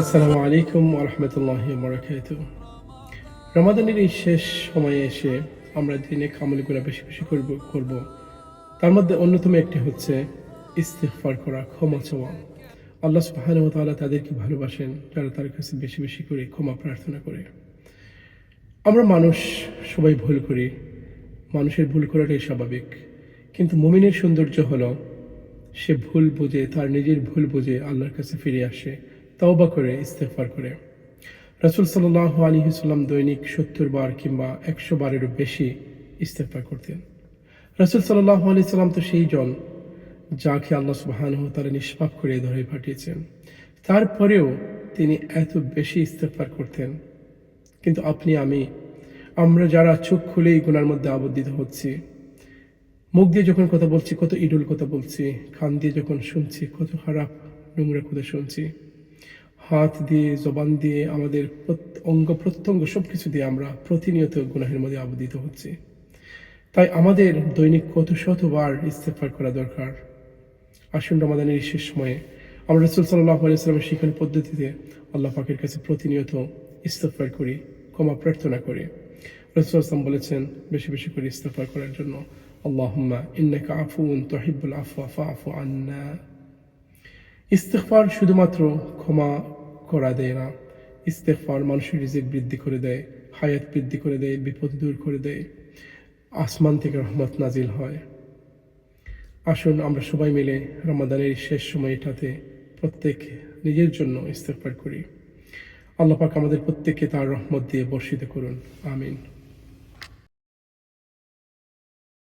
আসসালামু আলাইকুম ওয়া রাহমাতুল্লাহি ওয়া বারাকাতুহু। রমাদানের এই শেষ সময়ে এসে আমরা দিনে আমলগুলো বেশি বেশি করব। তার মধ্যে অন্যতম একটি হচ্ছে ইস্তিগফার করা, ক্ষমা চাওয়া। আল্লাহ সুবহানাহু ওয়া তাআলা তাদেরকে ভালোবাসেন যারা তার কাছে বেশি বেশি করে ক্ষমা প্রার্থনা করে। আমরা মানুষ, সবাই ভুল করি। মানুষের ভুল করাটাই স্বাভাবিক। কিন্তু মুমিনের সৌন্দর্য হলো সে ভুল বুঝে, তার নিজের ভুল বুঝে আল্লাহর কাছে ফিরে আসে, তওবা করে, ইস্তেগফার করে। রাসূল সাল্লাল্লাহু আলাইহি ওয়াসাল্লাম দৈনিক ৭০ বার কিংবা ১০০ বারেরও বেশি ইস্তেগফার করতেন। রাসূল সাল্লাল্লাহু আলাইহি ওয়াসাল্লাম তো সেই জন যাকে আল্লাহ সুবহানাহু ওয়া তাআলা নিষ্পাপ করে ধরে পাঠিয়েছেন। তারপরেও তিনি এত বেশি ইস্তেগফার করতেন। কিন্তু আপনি আমরা যারা চোখ খুলেই গুনার মধ্যে আবদ্ধিত হচ্ছি, মুখ দিয়ে যখন কথা বলছি কত ইডুল কথা বলছি, কান দিয়ে যখন শুনছি কত খারাপ নোংরা কথা শুনছি, হাত দিয়ে, জবান দিয়ে, আমাদের অঙ্গ প্রত্যঙ্গ সবকিছু দিয়ে আমরা প্রতিনিয়ত গুনাহের মধ্যে আবদ্ধিত হচ্ছি। তাই আমাদের দৈনিক কত শতবার ইস্তেগফার করা দরকার। আসুন রমাদানের শেষ সময়ে আমরা রাসূল সাল্লাল্লাহু আলাইহি ওয়াসাল্লামের শিখানো পদ্ধতিতে আল্লাহ পাকের কাছে প্রতিনিয়ত ইস্তেগফার করি, ক্ষমা প্রার্থনা করি। রাসূল সাল্লাল্লাহু আলাইহি ওয়াসাল্লাম বলেছেন বেশি বেশি করে ইস্তেগফার করার জন্য। আল্লাহুম্মা ইন্নাকা আফুউন তুহিব্বুল আফওয়া ফাআফু আন্না। ইস্তেগফার শুধুমাত্র ক্ষমা করা দেয় না, ইস্তেগফার মানুষের রিজিক বৃদ্ধি করে দেয়, হায়াত বৃদ্ধি করে দেয়, বিপদ দূর করে দেয়, আসমান থেকে রহমত নাজিল হয়। আসুন আমরা সবাই মিলে রমাদানের শেষ সময়টাতে প্রত্যেক নিজের জন্য ইস্তেগফার করি। আল্লাহ পাক আমাদের প্রত্যেককে তার রহমত দিয়ে বর্ষিত করুন। আমিন।